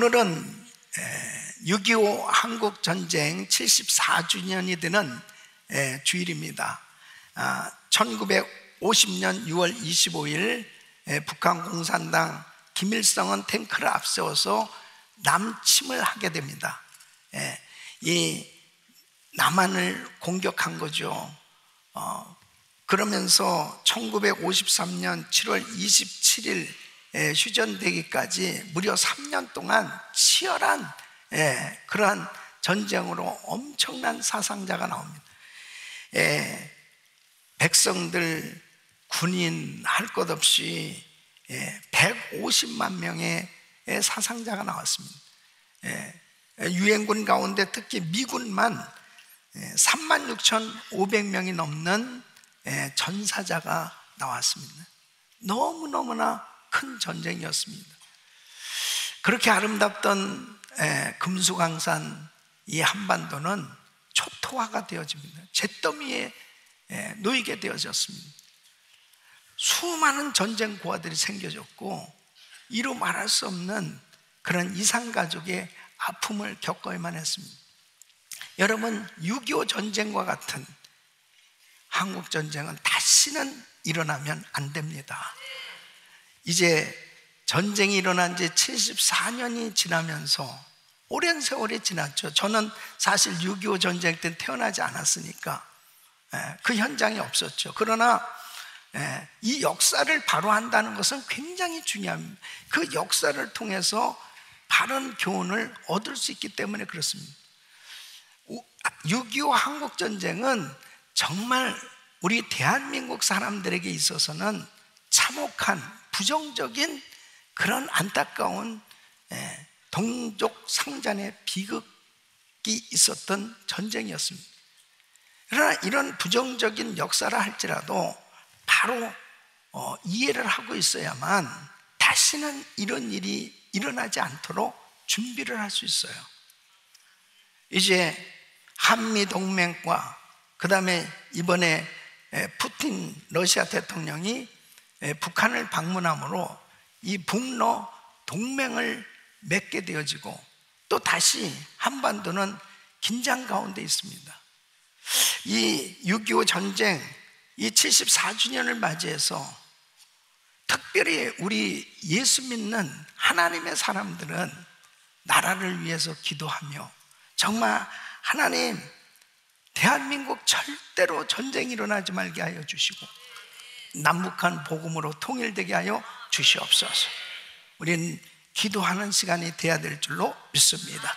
오늘은 6.25 한국전쟁 74주년이 되는 주일입니다. 1950년 6월 25일 북한 공산당 김일성은 탱크를 앞세워서 남침을 하게 됩니다. 이 남한을 공격한 거죠. 그러면서 1953년 7월 27일 휴전되기까지 무려 3년 동안 치열한 그러한 전쟁으로 엄청난 사상자가 나옵니다. 백성들, 군인 할 것 없이 150만 명의 사상자가 나왔습니다. 유엔군 가운데 특히 미군만 36,500명이 넘는 전사자가 나왔습니다. 너무너무나 큰 전쟁이었습니다. 그렇게 아름답던 금수강산 이 한반도는 초토화가 되어집니다. 잿더미에 놓이게 되어졌습니다. 수많은 전쟁 고아들이 생겨졌고 이루 말할 수 없는 그런 이산가족의 아픔을 겪어야만 했습니다. 여러분, 6.25 전쟁과 같은 한국전쟁은 다시는 일어나면 안 됩니다. 이제 전쟁이 일어난 지 74년이 지나면서 오랜 세월이 지났죠. 저는 사실 6.25 전쟁 때 태어나지 않았으니까 그 현장이 없었죠. 그러나 이 역사를 바로 한다는 것은 굉장히 중요합니다. 그 역사를 통해서 바른 교훈을 얻을 수 있기 때문에 그렇습니다. 6.25 한국전쟁은 정말 우리 대한민국 사람들에게 있어서는 참혹한 부정적인 그런 안타까운 동족 상잔의 비극이 있었던 전쟁이었습니다. 그러나 이런 부정적인 역사라 할지라도 바로 이해를 하고 있어야만 다시는 이런 일이 일어나지 않도록 준비를 할 수 있어요. 이제 한미동맹과 그 다음에 이번에 푸틴 러시아 대통령이 북한을 방문함으로 이 북러 동맹을 맺게 되어지고 또 다시 한반도는 긴장 가운데 있습니다. 이 6.25 전쟁 이 74주년을 맞이해서 특별히 우리 예수 믿는 하나님의 사람들은 나라를 위해서 기도하며 정말 하나님, 대한민국 절대로 전쟁이 일어나지 말게 하여 주시고 남북한 복음으로 통일되게 하여 주시옵소서. 우리는 기도하는 시간이 돼야 될 줄로 믿습니다.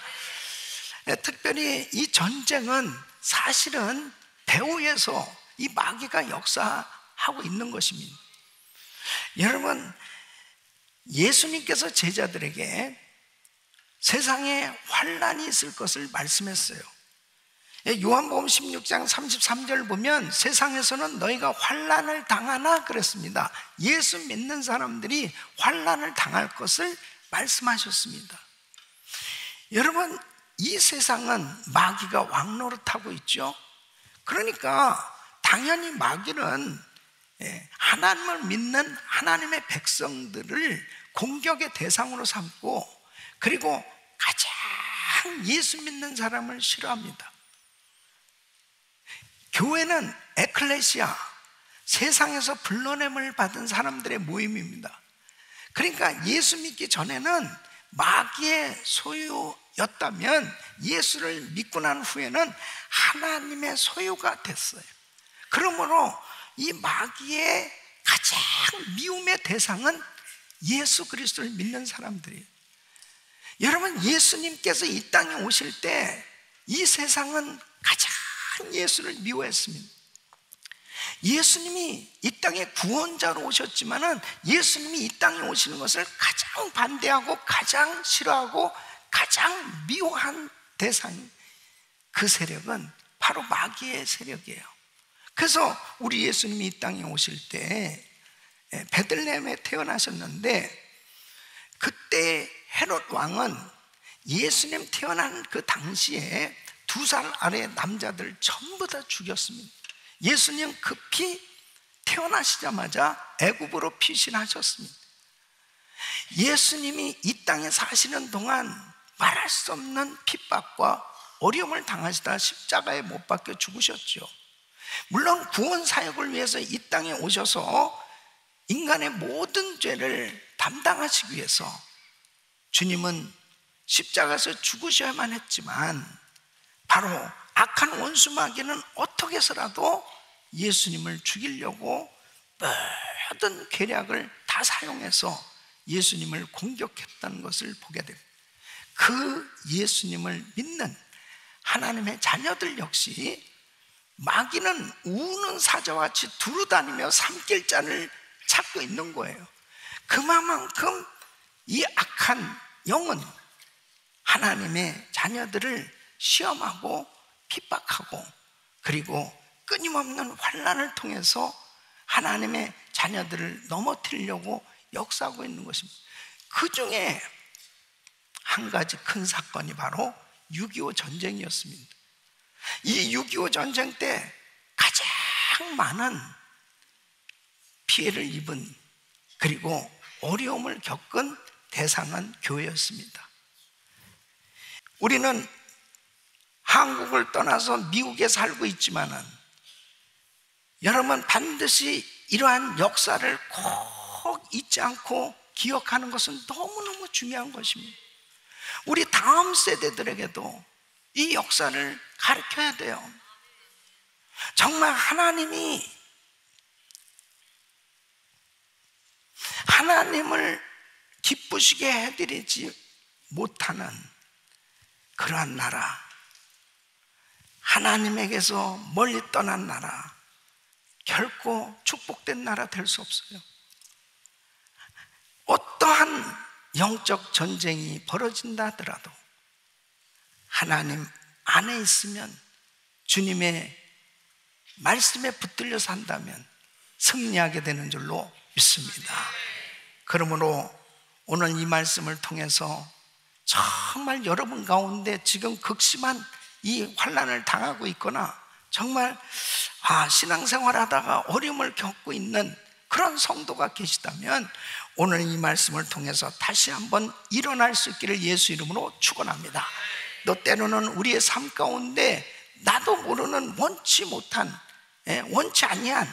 특별히 이 전쟁은 사실은 배후에서 이 마귀가 역사하고 있는 것입니다. 여러분, 예수님께서 제자들에게 세상에 환난이 있을 것을 말씀했어요. 요한복음 16장 33절 보면 세상에서는 너희가 환난을 당하나 그랬습니다. 예수 믿는 사람들이 환난을 당할 것을 말씀하셨습니다. 여러분, 이 세상은 마귀가 왕노릇하고 있죠. 그러니까 당연히 마귀는 하나님을 믿는 하나님의 백성들을 공격의 대상으로 삼고 그리고 가장 예수 믿는 사람을 싫어합니다. 교회는 에클레시아, 세상에서 불러냄을 받은 사람들의 모임입니다. 그러니까 예수 믿기 전에는 마귀의 소유였다면 예수를 믿고 난 후에는 하나님의 소유가 됐어요. 그러므로 이 마귀의 가장 미움의 대상은 예수 그리스도를 믿는 사람들이에요. 여러분, 예수님께서 이 땅에 오실 때 이 세상은 가장 예수를 미워했습니다. 예수님이 이 땅에 구원자로 오셨지만은 예수님이 이 땅에 오시는 것을 가장 반대하고 가장 싫어하고 가장 미워한 대상, 그 세력은 바로 마귀의 세력이에요. 그래서 우리 예수님이 이 땅에 오실 때 베들레헴에 태어나셨는데 그때 헤롯 왕은 예수님 태어난 그 당시에 2살 아래 남자들 전부 다 죽였습니다. 예수님 급히 태어나시자마자 애굽으로 피신하셨습니다. 예수님이 이 땅에 사시는 동안 말할 수 없는 핍박과 어려움을 당하시다 십자가에 못 박혀 죽으셨죠. 물론 구원 사역을 위해서 이 땅에 오셔서 인간의 모든 죄를 담당하시기 위해서 주님은 십자가에서 죽으셔야만 했지만, 바로 악한 원수 마귀는 어떻게 해서라도 예수님을 죽이려고 모든 계략을 다 사용해서 예수님을 공격했다는 것을 보게 됩니다. 그 예수님을 믿는 하나님의 자녀들 역시 마귀는 우는 사자와 같이 두루다니며 삼킬 자를 찾고 있는 거예요. 그만큼 이 악한 영은 하나님의 자녀들을 시험하고 핍박하고, 그리고 끊임없는 환난을 통해서 하나님의 자녀들을 넘어뜨리려고 역사하고 있는 것입니다. 그 중에 한 가지 큰 사건이 바로 6.25 전쟁이었습니다. 이 6.25 전쟁 때 가장 많은 피해를 입은, 그리고 어려움을 겪은 대상은 교회였습니다. 우리는 한국을 떠나서 미국에 살고 있지만은, 여러분 반드시 이러한 역사를 꼭 잊지 않고 기억하는 것은 너무너무 중요한 것입니다. 우리 다음 세대들에게도 이 역사를 가르쳐야 돼요. 정말 하나님을 기쁘시게 해드리지 못하는 그러한 나라, 하나님에게서 멀리 떠난 나라, 결코 축복된 나라 될 수 없어요. 어떠한 영적 전쟁이 벌어진다 하더라도 하나님 안에 있으면, 주님의 말씀에 붙들려 산다면 승리하게 되는 줄로 믿습니다. 그러므로 오늘 이 말씀을 통해서 정말 여러분 가운데 지금 극심한 이 환난을 당하고 있거나, 정말 신앙생활 하다가 어려움을 겪고 있는 그런 성도가 계시다면, 오늘 이 말씀을 통해서 다시 한번 일어날 수 있기를 예수 이름으로 축원합니다. 또 때로는 우리의 삶 가운데 나도 모르는 원치 못한, 원치 아니한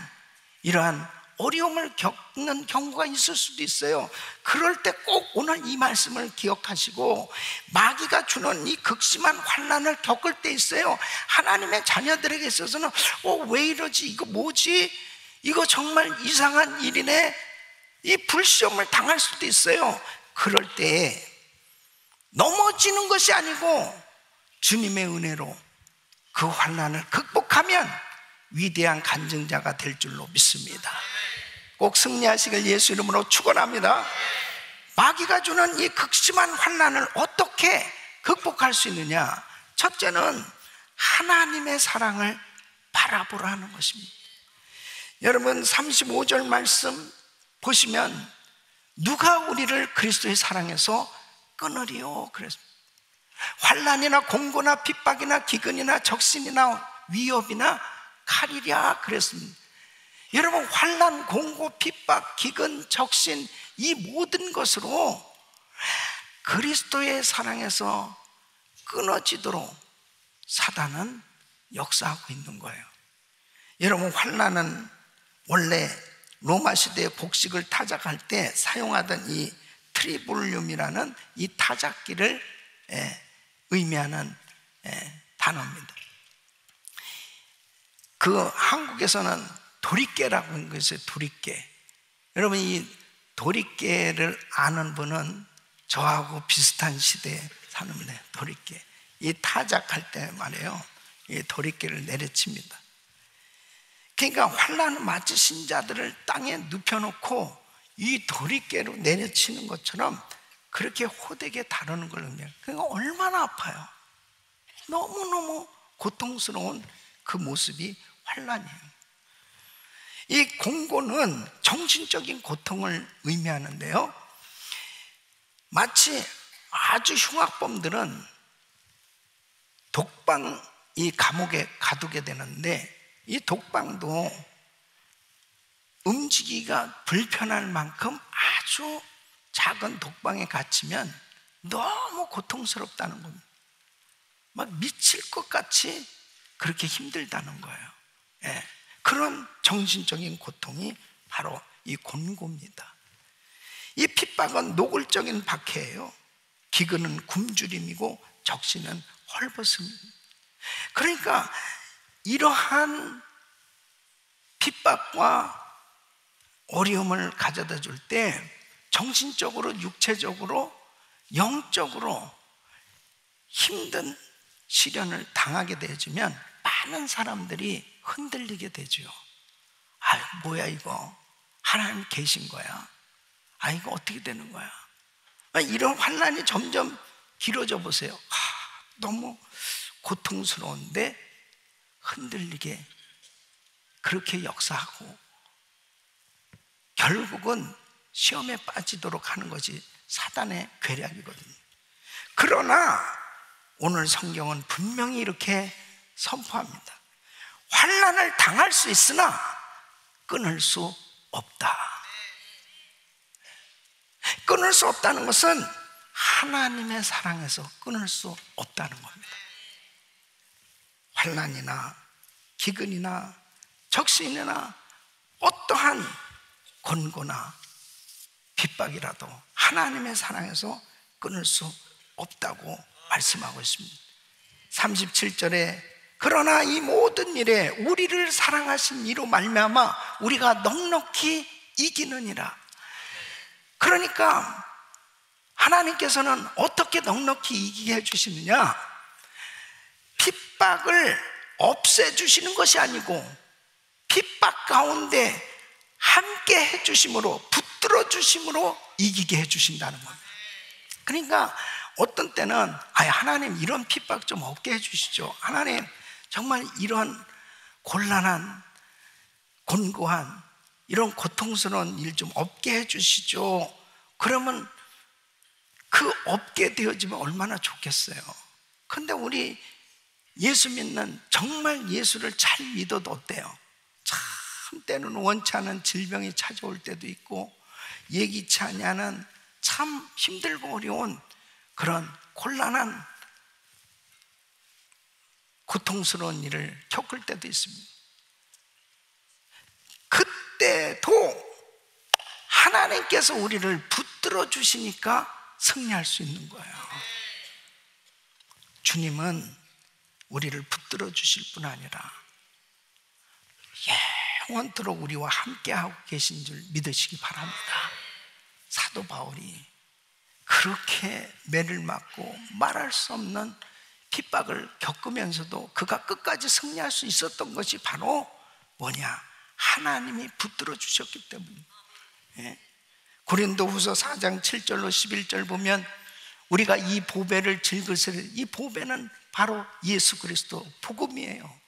이러한 어려움을 겪는 경우가 있을 수도 있어요. 그럴 때 꼭 오늘 이 말씀을 기억하시고, 마귀가 주는 이 극심한 환난을 겪을 때 있어요. 하나님의 자녀들에게 있어서는 왜 이러지? 이거 뭐지? 이거 정말 이상한 일이네? 이 불시험을 당할 수도 있어요. 그럴 때 넘어지는 것이 아니고 주님의 은혜로 그 환난을 극복하면 위대한 간증자가 될 줄로 믿습니다. 꼭 승리하시길 예수 이름으로 축원합니다. 마귀가 주는 이 극심한 환난을 어떻게 극복할 수 있느냐? 첫째는 하나님의 사랑을 바라보라는 것입니다. 여러분 35절 말씀 보시면, 누가 우리를 그리스도의 사랑에서 끊으리요? 그랬습니다. 환난이나 공고나 핍박이나 기근이나 적신이나 위협이나 칼이랴 그랬습니다. 여러분, 환난, 공고, 핍박, 기근, 적신, 이 모든 것으로 그리스도의 사랑에서 끊어지도록 사단은 역사하고 있는 거예요. 여러분, 환난은 원래 로마 시대의 곡식을 타작할 때 사용하던 이 트리볼륨이라는 이 타작기를 의미하는 단어입니다. 그 한국에서는 도리깨라고 하는 것이에요. 도리깨. 여러분, 이 도리깨를 아는 분은 저하고 비슷한 시대에 사는 분이에요. 도리깨. 이 타작할 때 말이에요, 이 도리깨를 내려칩니다. 그러니까 환난은 마치 신자들을 땅에 눕혀놓고 이 도리깨로 내려치는 것처럼 그렇게 호되게 다루는 걸 의미해요. 그러니까 얼마나 아파요. 너무너무 고통스러운 그 모습이 환난이에요. 이 공고는 정신적인 고통을 의미하는데요, 마치 아주 흉악범들은 독방, 이 감옥에 가두게 되는데, 이 독방도 움직이기가 불편할 만큼 아주 작은 독방에 갇히면 너무 고통스럽다는 겁니다. 막 미칠 것 같이 그렇게 힘들다는 거예요. 예, 그런 정신적인 고통이 바로 이 곤고입니다. 이 핍박은 노골적인 박해예요. 기근은 굶주림이고 적신은 헐벗음입니다. 그러니까 이러한 핍박과 어려움을 가져다 줄 때 정신적으로, 육체적으로, 영적으로 힘든 시련을 당하게 되어지면 많은 사람들이 흔들리게 되죠. 아, 뭐야 이거, 하나님 계신 거야? 아, 이거 어떻게 되는 거야? 이런 환난이 점점 길어져 보세요. 너무 고통스러운데 흔들리게 그렇게 역사하고 결국은 시험에 빠지도록 하는 것이 사단의 괴략이거든요. 그러나 오늘 성경은 분명히 이렇게 선포합니다. 환난을 당할 수 있으나 끊을 수 없다. 끊을 수 없다는 것은 하나님의 사랑에서 끊을 수 없다는 겁니다. 환난이나 기근이나 적신이나 어떠한 곤고나 핍박이라도 하나님의 사랑에서 끊을 수 없다고 말씀하고 있습니다. 37절에 그러나 이 모든 일에 우리를 사랑하신 이로 말미암아 우리가 넉넉히 이기느니라. 그러니까 하나님께서는 어떻게 넉넉히 이기게 해주시느냐? 핍박을 없애주시는 것이 아니고 핍박 가운데 함께 해주심으로, 붙들어 주심으로 이기게 해주신다는 겁니다. 그러니까 어떤 때는 하나님 이런 핍박 좀 없게 해주시죠. 하나님 정말 이런 곤란한, 곤고한 이런 고통스러운 일 좀 없게 해주시죠. 그러면 그 없게 되어지면 얼마나 좋겠어요. 근데 우리 예수 믿는, 정말 예수를 잘 믿어도 어때요? 참 때는 원치 않은 질병이 찾아올 때도 있고 예기치 않은 참 힘들고 어려운 그런 곤란한 고통스러운 일을 겪을 때도 있습니다. 그때도 하나님께서 우리를 붙들어 주시니까 승리할 수 있는 거예요. 주님은 우리를 붙들어 주실 뿐 아니라 영원토록 우리와 함께하고 계신 줄 믿으시기 바랍니다. 사도 바울이 그렇게 매를 맞고 말할 수 없는 핍박을 겪으면서도 그가 끝까지 승리할 수 있었던 것이 바로 뭐냐? 하나님이 붙들어 주셨기 때문입니다. 고린도후서 4장 7절로 11절 보면 우리가 이 보배를 즐거스레, 이 보배는 바로 예수 그리스도 복음이에요.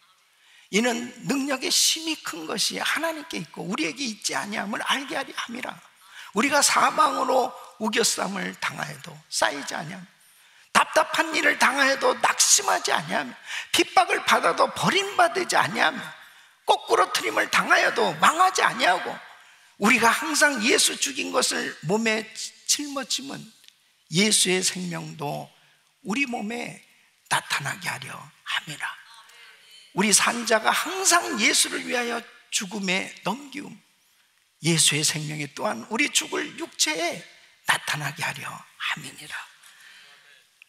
이는 능력의 심히 큰 것이 하나님께 있고 우리에게 있지 아니함을 알게 하리 함이라. 우리가 사방으로 우겨쌈을 당하여도 쌓이지 아니함, 답답한 일을 당하여도 낙심하지 아니함, 핍박을 받아도 버림받지 아니함, 거꾸로 트림을 당하여도 망하지 아니하고 우리가 항상 예수 죽인 것을 몸에 짊어지면 예수의 생명도 우리 몸에 나타나게 하려 함이라. 우리 산자가 항상 예수를 위하여 죽음에 넘기움, 예수의 생명이 또한 우리 죽을 육체에 나타나게 하려 함이니라.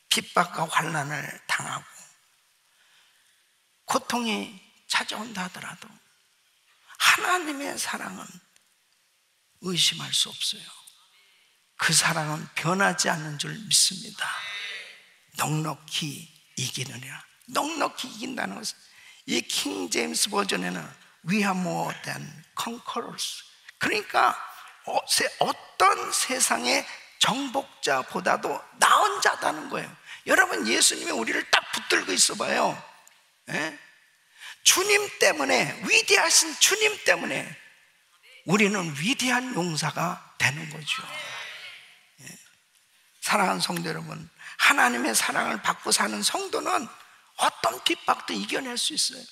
핍박과 환난을 당하고 고통이 찾아온다 하더라도 하나님의 사랑은 의심할 수 없어요. 그 사랑은 변하지 않는 줄 믿습니다. 넉넉히 이기느니라. 넉넉히 이긴다는 것은 이 킹 제임스 버전에는 We are more than conquerors, 그러니까 어떤 세상의 정복자보다도 나은 자다는 거예요. 여러분, 예수님이 우리를 딱 붙들고 있어 봐요. 주님 때문에, 위대하신 주님 때문에 우리는 위대한 용사가 되는 거죠. 사랑하는 성도 여러분, 하나님의 사랑을 받고 사는 성도는 어떤 핍박도 이겨낼 수 있어요.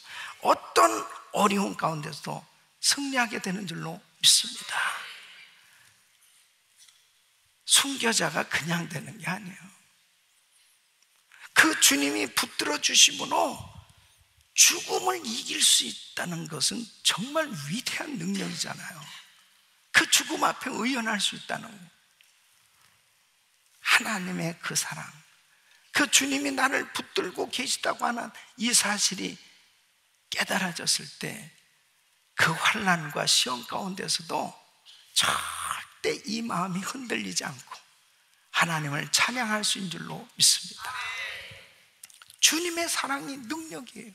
어떤 어려운 가운데서도 승리하게 되는 줄로 믿습니다. 순교자가 그냥 되는 게 아니에요. 그 주님이 붙들어 주심으로 죽음을 이길 수 있다는 것은 정말 위대한 능력이잖아요. 그 죽음 앞에 의연할 수 있다는 거. 하나님의 그 사랑, 그 주님이 나를 붙들고 계시다고 하는 이 사실이 깨달아졌을 때 그 환난과 시험 가운데서도 절대 이 마음이 흔들리지 않고 하나님을 찬양할 수 있는 줄로 믿습니다. 주님의 사랑이 능력이에요.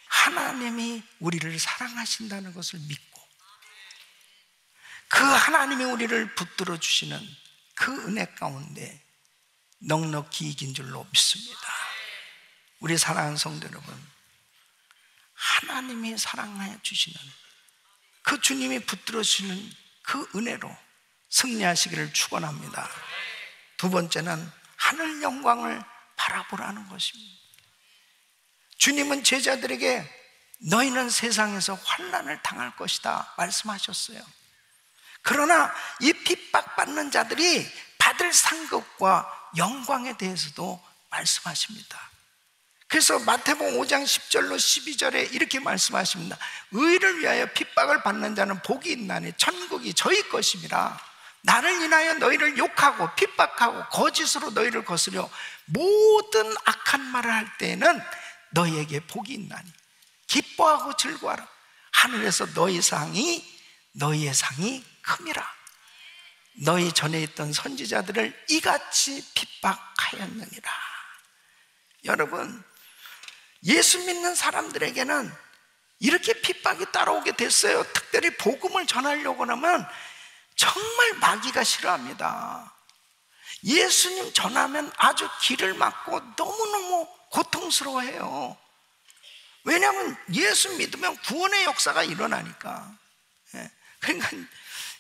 하나님이 우리를 사랑하신다는 것을 믿고 그 하나님이 우리를 붙들어 주시는 그 은혜 가운데 넉넉히 이긴 줄로 믿습니다. 우리 사랑하는 성도 여러분, 하나님이 사랑하여 주시는 그 주님이 붙들어 주시는 그 은혜로 승리하시기를 축원합니다. 두 번째는 하늘 영광을 바라보라는 것입니다. 주님은 제자들에게 너희는 세상에서 환난을 당할 것이다 말씀하셨어요. 그러나 이 핍박받는 자들이 받을 상급과 영광에 대해서도 말씀하십니다. 그래서 마태복음 5장 10절로 12절에 이렇게 말씀하십니다. 의를 위하여 핍박을 받는 자는 복이 있나니 천국이 저희 것임이라. 나를 인하여 너희를 욕하고 핍박하고 거짓으로 너희를 거스려 모든 악한 말을 할 때에는 너희에게 복이 있나니 기뻐하고 즐거워하라. 하늘에서 너희의 상이 큼이라. 너희 전에 있던 선지자들을 이같이 핍박하였느니라. 여러분, 예수 믿는 사람들에게는 이렇게 핍박이 따라오게 됐어요. 특별히 복음을 전하려고 하면 정말 마귀가 싫어합니다. 예수님 전하면 아주 길을 막고 너무너무 고통스러워해요. 왜냐하면 예수 믿으면 구원의 역사가 일어나니까. 그러니까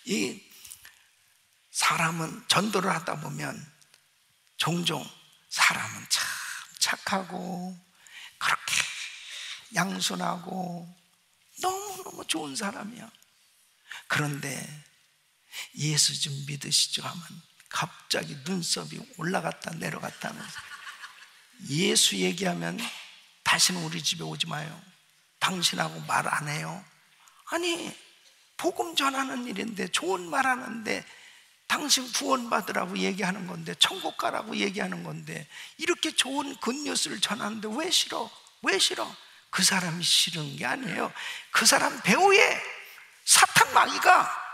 이 사람은 전도를 하다 보면 종종 사람은 참 착하고 그렇게 양순하고 너무너무 좋은 사람이야. 그런데 예수 좀 믿으시죠 하면 갑자기 눈썹이 올라갔다 내려갔다 하면서 예수 얘기하면 다시는 우리 집에 오지 마요. 당신하고 말 안 해요. 아니, 복음 전하는 일인데 좋은 말 하는데 당신 구원받으라고 얘기하는 건데 천국 가라고 얘기하는 건데 이렇게 좋은 굿뉴스를 전하는데 왜 싫어? 왜 싫어? 그 사람이 싫은 게 아니에요. 그 사람 배후에 사탄 마귀가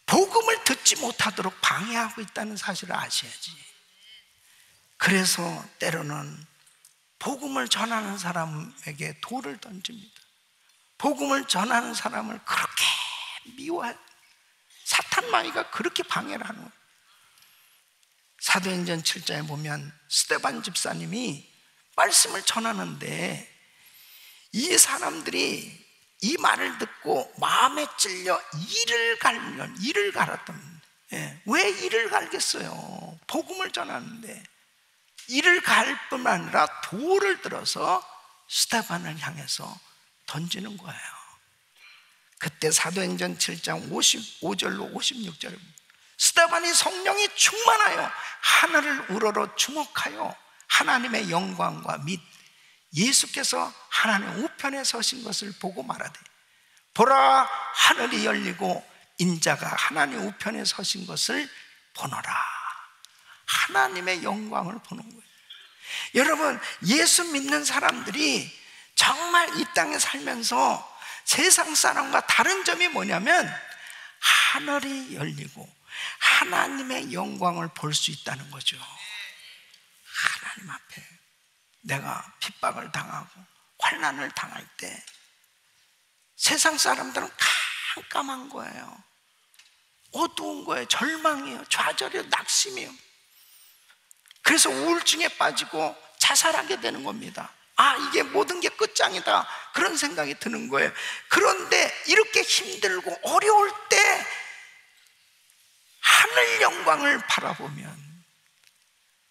복음을 듣지 못하도록 방해하고 있다는 사실을 아셔야지. 그래서 때로는 복음을 전하는 사람에게 돌을 던집니다. 복음을 전하는 사람을 그렇게 미워해요. 사탄 마귀가 그렇게 방해를 하는 거예요. 사도행전 7장에 보면 스데반 집사님이 말씀을 전하는데 이 사람들이 이 말을 듣고 마음에 찔려 이를 갈았답니다. 왜 이를 갈겠어요? 복음을 전하는데 이를 갈 뿐만 아니라 돌을 들어서 스데반을 향해서 던지는 거예요. 그때 사도행전 7장 55절로 56절에 스데반이 성령이 충만하여 하늘을 우러러 주목하여 하나님의 영광과 및 예수께서 하나님 우편에 서신 것을 보고 말하되 보라, 하늘이 열리고 인자가 하나님 우편에 서신 것을 보노라. 하나님의 영광을 보는 거예요. 여러분, 예수 믿는 사람들이 정말 이 땅에 살면서 세상 사람과 다른 점이 뭐냐면 하늘이 열리고 하나님의 영광을 볼 수 있다는 거죠. 하나님 앞에 내가 핍박을 당하고 환난을 당할 때 세상 사람들은 깜깜한 거예요. 어두운 거예요. 절망이에요. 좌절이에요. 낙심이에요. 그래서 우울증에 빠지고 자살하게 되는 겁니다. 아, 이게 모든 게 끝장이다, 그런 생각이 드는 거예요. 그런데 이렇게 힘들고 어려울 때 하늘 영광을 바라보면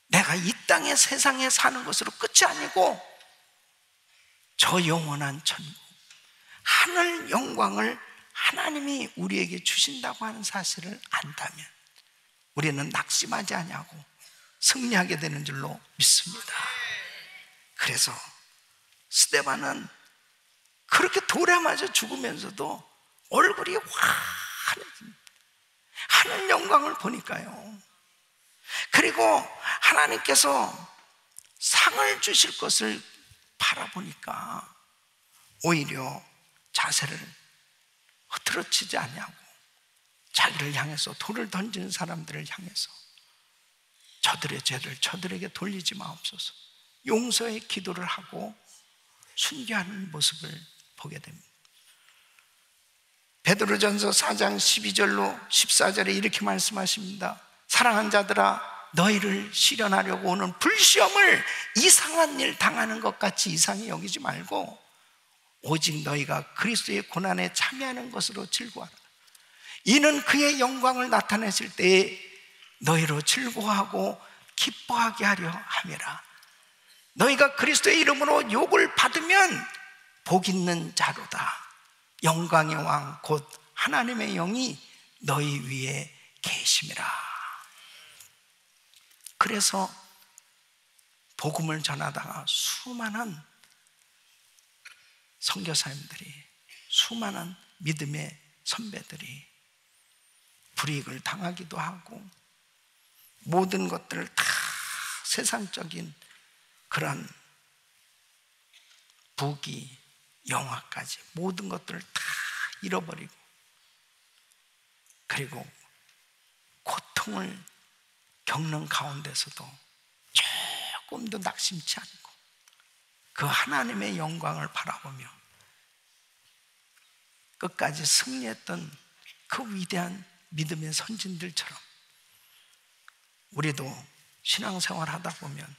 내가 이 땅의 세상에 사는 것으로 끝이 아니고 저 영원한 천국, 하늘 영광을 하나님이 우리에게 주신다고 하는 사실을 안다면 우리는 낙심하지 아니하고 승리하게 되는 줄로 믿습니다. 그래서 스데반은 그렇게 돌에 맞아 죽으면서도 얼굴이 환해집니다. 하늘 영광을 보니까요. 그리고 하나님께서 상을 주실 것을 바라보니까 오히려 자세를 흐트러치지 아니하고 자기를 향해서 돌을 던지는 사람들을 향해서 저들의 죄를 저들에게 돌리지 마옵소서, 용서의 기도를 하고 순교하는 모습을 보게 됩니다. 베드로전서 4장 12절로 14절에 이렇게 말씀하십니다. 사랑하는 자들아, 너희를 시련하려고 오는 불시험을 이상한 일 당하는 것 같이 이상히 여기지 말고 오직 너희가 그리스도의 고난에 참여하는 것으로 즐거워하라. 이는 그의 영광을 나타내실 때에 너희로 즐거워하고 기뻐하게 하려 함이라. 너희가 그리스도의 이름으로 욕을 받으면 복 있는 자로다. 영광의 왕 곧 하나님의 영이 너희 위에 계심이라. 그래서 복음을 전하다가 수많은 선교사님들이, 수많은 믿음의 선배들이 불이익을 당하기도 하고 모든 것들을 다 세상적인 그런 부귀, 영화까지 모든 것들을 다 잃어버리고 그리고 고통을 겪는 가운데서도 조금도 낙심치 않고 그 하나님의 영광을 바라보며 끝까지 승리했던 그 위대한 믿음의 선진들처럼 우리도 신앙생활 하다 보면,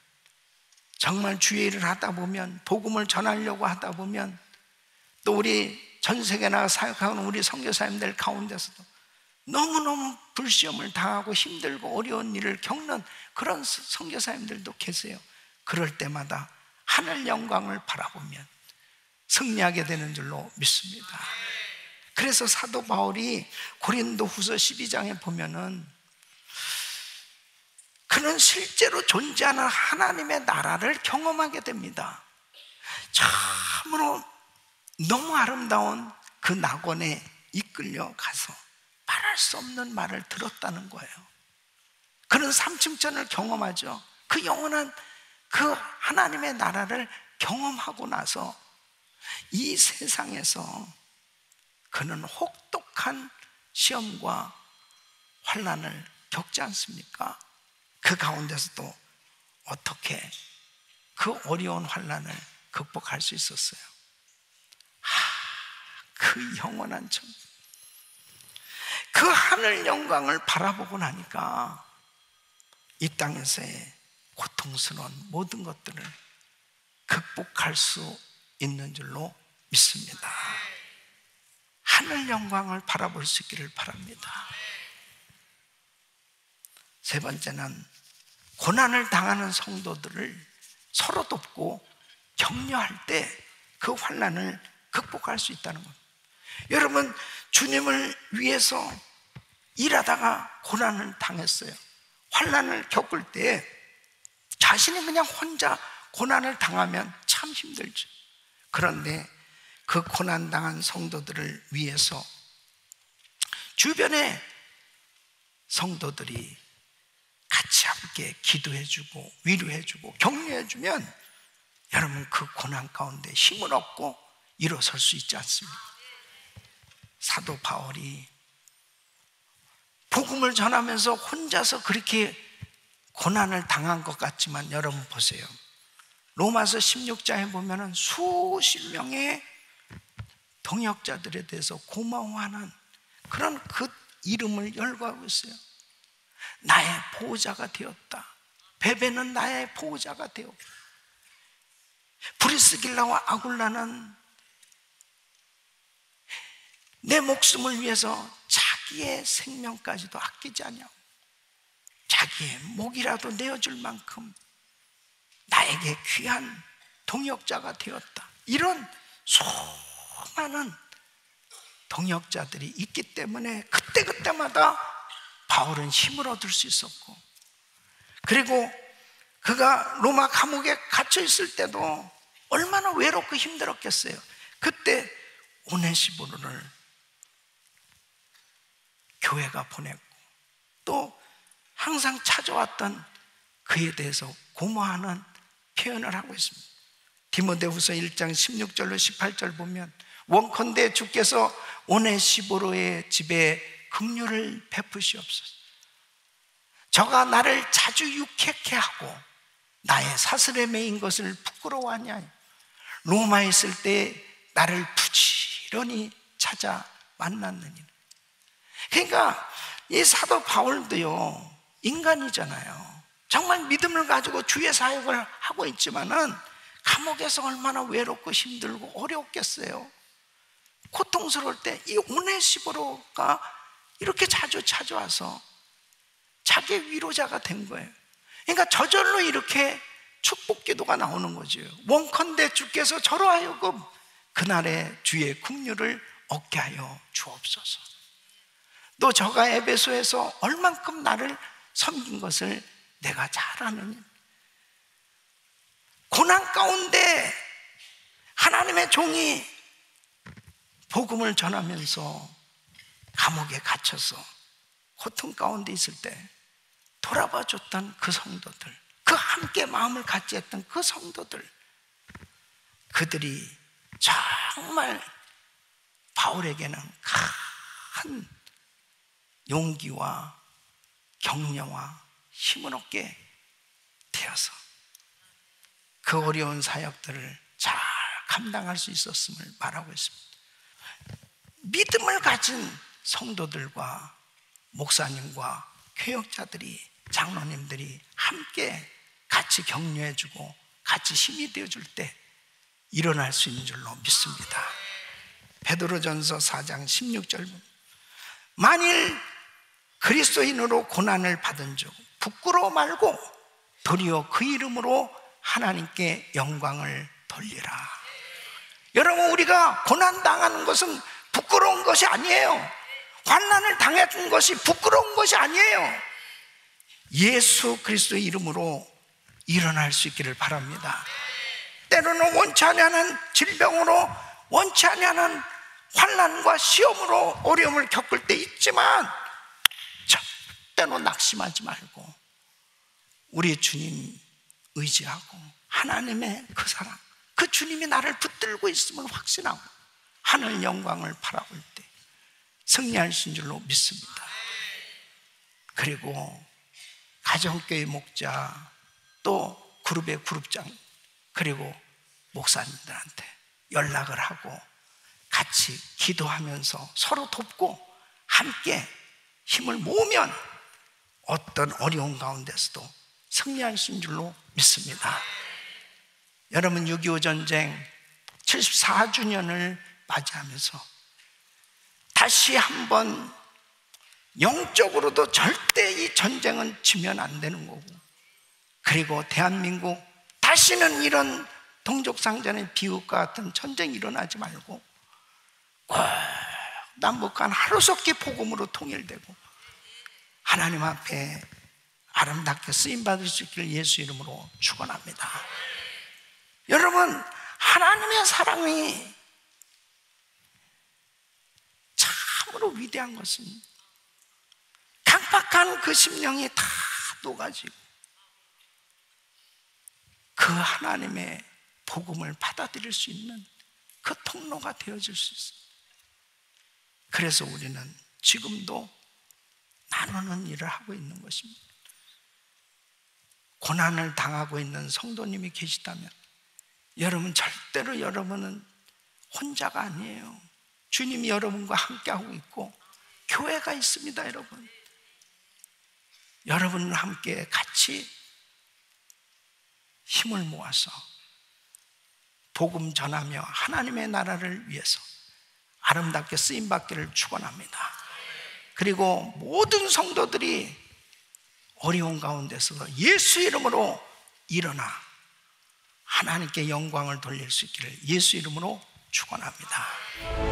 정말 주의 일을 하다 보면, 복음을 전하려고 하다 보면, 또 우리 전 세계 나가 사역하는 우리 선교사님들 가운데서도 너무너무 불시험을 당하고 힘들고 어려운 일을 겪는 그런 선교사님들도 계세요. 그럴 때마다 하늘 영광을 바라보면 승리하게 되는 줄로 믿습니다. 그래서 사도 바울이 고린도후서 12장에 보면은 그는 실제로 존재하는 하나님의 나라를 경험하게 됩니다. 참으로 너무 아름다운 그 낙원에 이끌려 가서 말할 수 없는 말을 들었다는 거예요. 그는 삼층천을 경험하죠. 그 영원한 그 하나님의 나라를 경험하고 나서 이 세상에서 그는 혹독한 시험과 환난을 겪지 않습니까? 그 가운데서도 어떻게 그 어려운 환난을 극복할 수 있었어요? 그 영원한 정, 그 하늘 영광을 바라보고 나니까 이 땅에서의 고통스러운 모든 것들을 극복할 수 있는 줄로 믿습니다. 하늘 영광을 바라볼 수 있기를 바랍니다. 세 번째는 고난을 당하는 성도들을 서로 돕고 격려할 때 그 환난을 극복할 수 있다는 것. 여러분, 주님을 위해서 일하다가 고난을 당했어요. 환난을 겪을 때 자신이 그냥 혼자 고난을 당하면 참 힘들죠. 그런데 그 고난당한 성도들을 위해서 주변에 성도들이 같이 함께 기도해주고 위로해주고 격려해주면 여러분 그 고난 가운데 힘을 얻고 일어설 수 있지 않습니까? 사도 바울이 복음을 전하면서 혼자서 그렇게 고난을 당한 것 같지만 여러분 보세요. 로마서 16장에 보면은 수십 명의 동역자들에 대해서 고마워하는 그런 그 이름을 열거하고 있어요. 나의 보호자가 되었다. 베베는 나의 보호자가 되었다. 브리스길라와 아굴라는 내 목숨을 위해서 자기의 생명까지도 아끼지 않냐고 자기의 목이라도 내어줄 만큼 나에게 귀한 동역자가 되었다. 이런 수많은 동역자들이 있기 때문에 그때그때마다 바울은 힘을 얻을 수 있었고, 그리고 그가 로마 감옥에 갇혀 있을 때도 얼마나 외롭고 힘들었겠어요. 그때 오네시모로를 교회가 보냈고, 또 항상 찾아왔던 그에 대해서 고마워하는 표현을 하고 있습니다. 디모데후서 1장 16절로 18절 보면, 원컨대 주께서 오네시모로의 집에 긍휼을 베푸시옵소서. 저가 나를 자주 유쾌케 하고 나의 사슬에 매인 것을 부끄러워하냐. 로마에 있을 때 나를 부지런히 찾아 만났느니. 그러니까 이 사도 바울도요, 인간이잖아요. 정말 믿음을 가지고 주의 사역을 하고 있지만은 감옥에서 얼마나 외롭고 힘들고 어려웠겠어요. 고통스러울 때 이 오네시모로가 이렇게 자주 찾아와서 자기의 위로자가 된 거예요. 그러니까 저절로 이렇게 축복 기도가 나오는 거죠. 원컨대 주께서 저로 하여금 그날의 주의 긍휼을 얻게 하여 주옵소서. 또 저가 에베소에서 얼만큼 나를 섬긴 것을 내가 잘 아느니, 고난 가운데 하나님의 종이 복음을 전하면서 감옥에 갇혀서 고통 가운데 있을 때 돌아봐 줬던 그 성도들, 그 함께 마음을 같이 했던 그 성도들, 그들이 정말 바울에게는 큰 용기와 격려와 힘을 얻게 되어서 그 어려운 사역들을 잘 감당할 수 있었음을 말하고 있습니다. 믿음을 가진 성도들과 목사님과 교역자들이, 장로님들이 함께 같이 격려해주고 같이 힘이 되어줄 때 일어날 수 있는 줄로 믿습니다. 베드로전서 4장 16절, 만일 그리스도인으로 고난을 받은 즉 부끄러워 말고 도리어 그 이름으로 하나님께 영광을 돌리라. 여러분, 우리가 고난당하는 것은 부끄러운 것이 아니에요. 환난을 당했던 것이 부끄러운 것이 아니에요. 예수 그리스도의 이름으로 일어날 수 있기를 바랍니다. 때로는 원치 않는 질병으로, 원치 않는 환난과 시험으로 어려움을 겪을 때 있지만 절대로 낙심하지 말고 우리 주님 의지하고 하나님의 그 사랑, 그 주님이 나를 붙들고 있음을 확신하고 하늘 영광을 바라볼 때 승리할 수 있는 줄로 믿습니다. 그리고 가정교회 목자, 또 그룹의 그룹장, 그리고 목사님들한테 연락을 하고 같이 기도하면서 서로 돕고 함께 힘을 모으면 어떤 어려운 가운데서도 승리할 수 있는 줄로 믿습니다. 여러분, 6.25 전쟁 74주년을 맞이하면서 다시 한번 영적으로도 절대 이 전쟁은 지면 안 되는 거고, 그리고 대한민국 다시는 이런 동족상전의 비극과 같은 전쟁이 일어나지 말고 꼭 남북 간 하루속히 복음으로 통일되고 하나님 앞에 아름답게 쓰임받을 수 있기를 예수 이름으로 축원합니다. 여러분, 하나님의 사랑이 참으로 위대한 것은 강팍한 그 심령이 다 녹아지고 그 하나님의 복음을 받아들일 수 있는 그 통로가 되어질 수 있어요. 그래서 우리는 지금도 나누는 일을 하고 있는 것입니다. 고난을 당하고 있는 성도님이 계시다면 여러분, 절대로 여러분은 혼자가 아니에요. 주님이 여러분과 함께하고 있고 교회가 있습니다. 여러분과 함께 같이 힘을 모아서 복음 전하며 하나님의 나라를 위해서 아름답게 쓰임받기를 축원합니다. 그리고 모든 성도들이 어려운 가운데서 예수 이름으로 일어나 하나님께 영광을 돌릴 수 있기를 예수 이름으로 축원합니다.